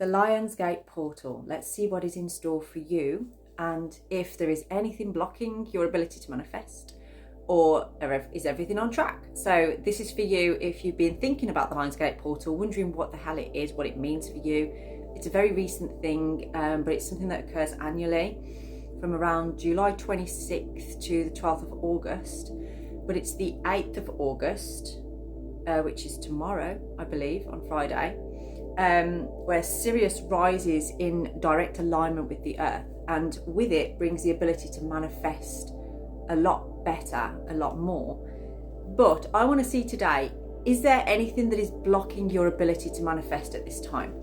the Lionsgate portal. Let's see what is in store for you and if there is anything blocking your ability to manifest, or is everything on track? So this is for you if you've been thinking about the Lionsgate portal, wondering what the hell it is, what it means for you. It's a very recent thing, but it's something that occurs annually from around July 26th to the 12th of August. But it's the 8th of August, which is tomorrow, I believe, on Friday, where Sirius rises in direct alignment with the Earth, and with it brings the ability to manifest a lot better, a lot more. But I want to see today, is there anything that is blocking your ability to manifest at this time?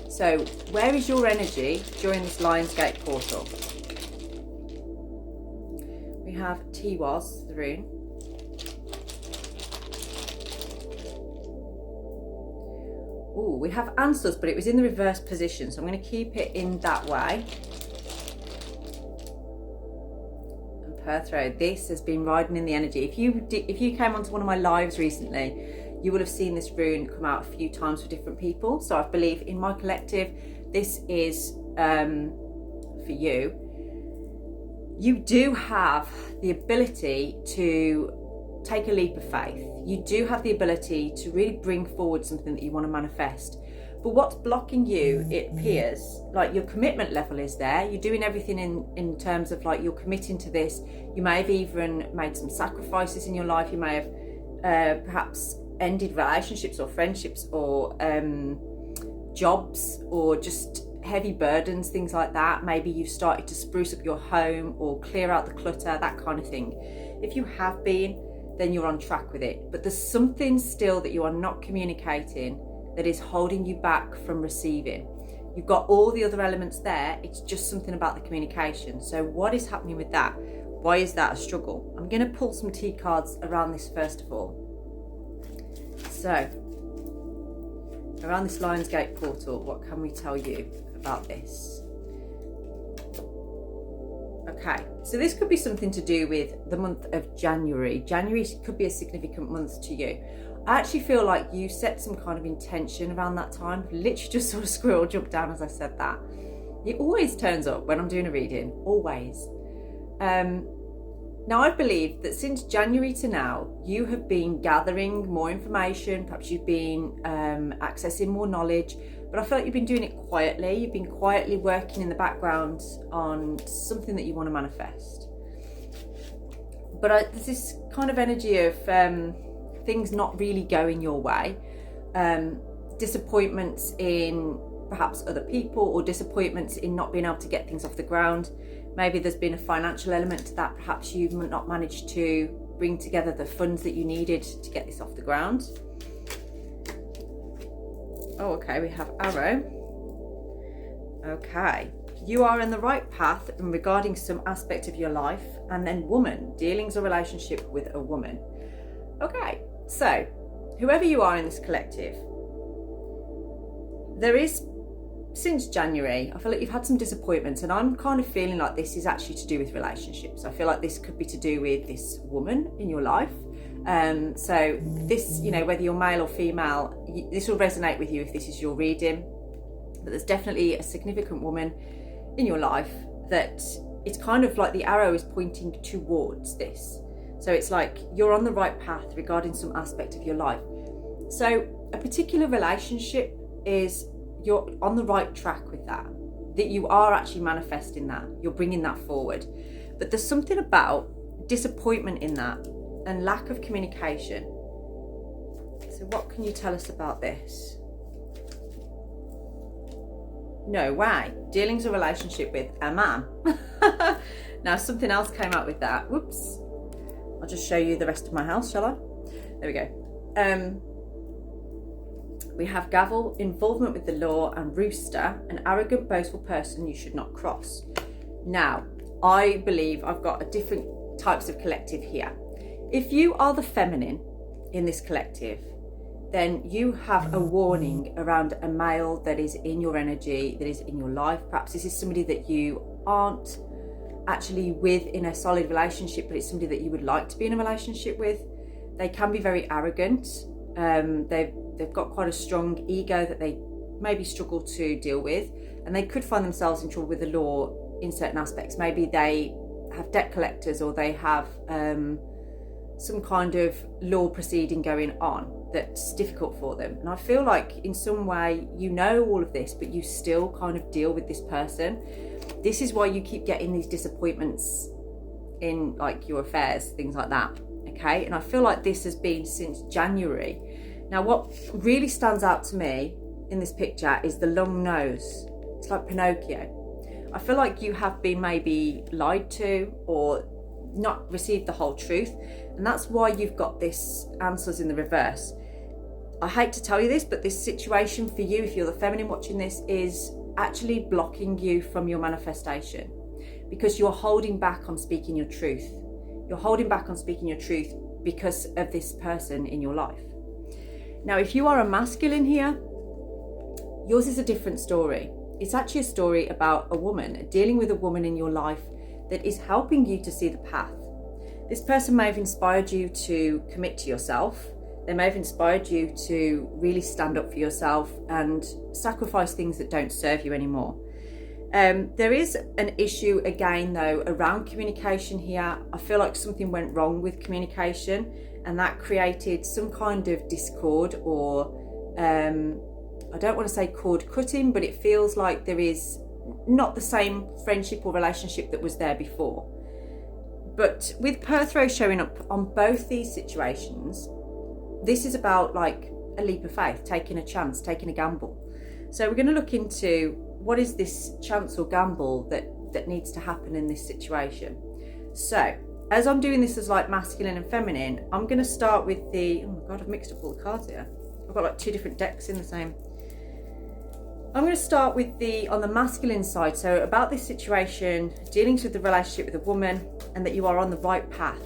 So where is your energy during this Lionsgate portal? We have Tiwaz, the rune. Ooh, we have answers, but it was in the reverse position, so I'm going to keep it in that way. And Perthrow, this has been riding in the energy. If you came onto one of my lives recently, you will have seen this rune come out a few times for different people. So I believe in my collective, this is for you. You do have the ability to take a leap of faith. You do have the ability to really bring forward something that you want to manifest. But what's blocking you, it appears, like your commitment level is there. You're doing everything in terms of like you're committing to this. You may have even made some sacrifices in your life. You may have perhaps ended relationships or friendships or jobs or just heavy burdens, things like that. Maybe you've started to spruce up your home or clear out the clutter, that kind of thing. If you have been, then you're on track with it. But there's something still that you are not communicating that is holding you back from receiving. You've got all the other elements there, it's just something about the communication. So what is happening with that? Why is that a struggle? I'm going to pull some T cards around this first of all. So, around this Lionsgate portal, what can we tell you about this? Okay, so this could be something to do with the month of January. January could be a significant month to you. I actually feel like you set some kind of intention around that time. Literally just sort of squirrel jumped down as I said that. It always turns up when I'm doing a reading, always. Now I believe that since January to now, you have been gathering more information, perhaps you've been accessing more knowledge, but I feel like you've been doing it quietly. You've been quietly working in the background on something that you want to manifest. But there's this kind of energy of things not really going your way, disappointments in perhaps other people, or disappointments in not being able to get things off the ground. Maybe there's been a financial element to that. Perhaps you've not managed to bring together the funds that you needed to get this off the ground. Oh, okay, we have Arrow. Okay, you are in the right path regarding some aspect of your life. And then Woman, dealings or relationship with a woman. Okay, so whoever you are in this collective, there is, since January, I feel like you've had some disappointments, and I'm kind of feeling like this is actually to do with relationships. I feel like this could be to do with this woman in your life. So this, you know, whether you're male or female, this will resonate with you if this is your reading. But there's definitely a significant woman in your life that it's kind of like the arrow is pointing towards this. So it's like you're on the right path regarding some aspect of your life. So a particular relationship is, you're on the right track with that you are actually manifesting that, you're bringing that forward. But there's something about disappointment in that and lack of communication. So what can you tell us about this? No way. Dealings or relationship with a man. Now something else came out with that. Whoops. I'll just show you the rest of my house, shall I? There we go. We have Gavel, involvement with the law, and Rooster, an arrogant, boastful person you should not cross. Now, I believe I've got a different types of collective here. If you are the feminine in this collective, then you have a warning around a male that is in your energy, that is in your life. Perhaps this is somebody that you aren't actually with in a solid relationship, but it's somebody that you would like to be in a relationship with. They can be very arrogant. They've got quite a strong ego that they maybe struggle to deal with, and they could find themselves in trouble with the law in certain aspects. Maybe they have debt collectors, or they have some kind of law proceeding going on that's difficult for them. And I feel like in some way you know all of this, but you still kind of deal with this person. This is why you keep getting these disappointments in like your affairs, things like that. Okay, and I feel like this has been since January. Now, what really stands out to me in this picture is the long nose. It's like Pinocchio. I feel like you have been maybe lied to or not received the whole truth, and that's why you've got this answers in the reverse. I hate to tell you this, but this situation for you, if you're the feminine watching this, is actually blocking you from your manifestation, because you're holding back on speaking your truth. You're holding back on speaking your truth because of this person in your life. Now, if you are a masculine here, yours is a different story. It's actually a story about a woman, dealing with a woman in your life that is helping you to see the path. This person may have inspired you to commit to yourself. They may have inspired you to really stand up for yourself and sacrifice things that don't serve you anymore. There is an issue again though around communication here. I feel like something went wrong with communication, and that created some kind of discord, or I don't want to say cord cutting, but it feels like there is not the same friendship or relationship that was there before. But with Perthrow showing up on both these situations, this is about like a leap of faith, taking a chance, taking a gamble. So we're going to look into what is this chance or gamble that needs to happen in this situation. So as I'm doing this as like masculine and feminine, I'm going to start with the, oh my God, I've mixed up all the cards here. I've got like two different decks in the same. I'm going to start with on the masculine side. So about this situation, dealing with the relationship with a woman, and that you are on the right path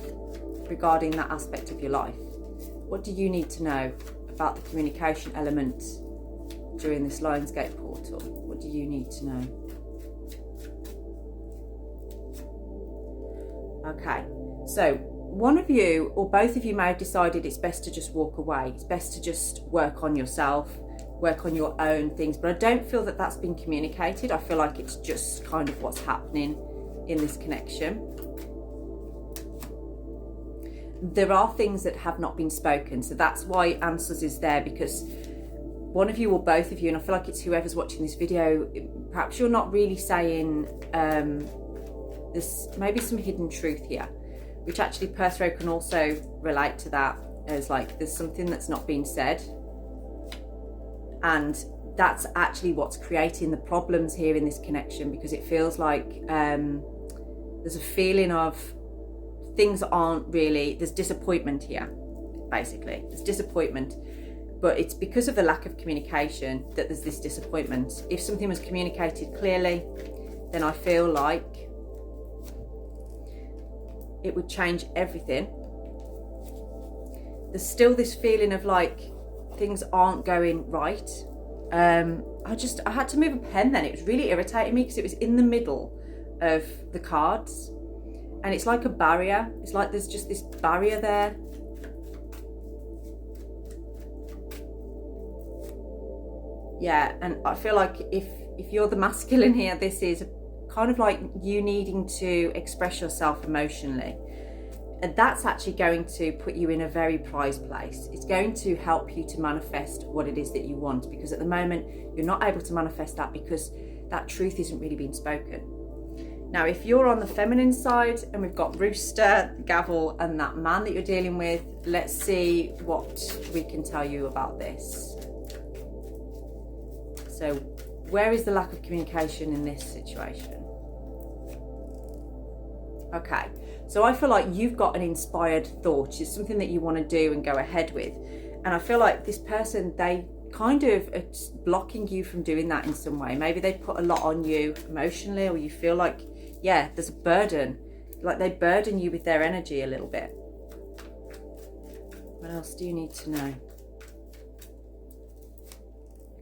regarding that aspect of your life. What do you need to know about the communication element during this Lionsgate portal? What do you need to know? Okay, so one of you or both of you may have decided it's best to just walk away. It's best to just work on yourself, work on your own things, but I don't feel that that's been communicated. I feel like it's just kind of what's happening in this connection. There are things that have not been spoken, so that's why answers is there, because one of you or both of you, and I feel like it's whoever's watching this video, perhaps you're not really saying there's maybe some hidden truth here, which actually Perthrow can also relate to that, as like there's something that's not being said, and that's actually what's creating the problems here in this connection, because it feels like there's a feeling of things aren't really, there's disappointment here, basically. There's disappointment, but it's because of the lack of communication that there's this disappointment. If something was communicated clearly, then I feel like it would change everything. There's still this feeling of like things aren't going right. I had to move a pen then. It was really irritating me because it was in the middle of the cards. And it's like a barrier. It's like there's just this barrier there. Yeah, and I feel like if you're the masculine here, this is kind of like you needing to express yourself emotionally. And that's actually going to put you in a very prized place. It's going to help you to manifest what it is that you want, because at the moment you're not able to manifest that because that truth isn't really being spoken. Now, if you're on the feminine side, and we've got Rooster, the Gavel, and that man that you're dealing with, let's see what we can tell you about this. So, where is the lack of communication in this situation? Okay, so I feel like you've got an inspired thought. It's something that you want to do and go ahead with. And I feel like this person, they kind of are blocking you from doing that in some way. Maybe they put a lot on you emotionally, or you feel like, yeah, there's a burden, like they burden you with their energy a little bit. What else do you need to know?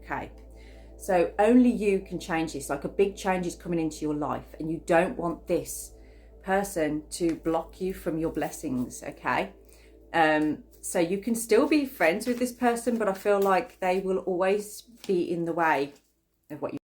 Okay, so only you can change this. Like a big change is coming into your life, and you don't want this person to block you from your blessings, okay? So you can still be friends with this person, but I feel like they will always be in the way of what you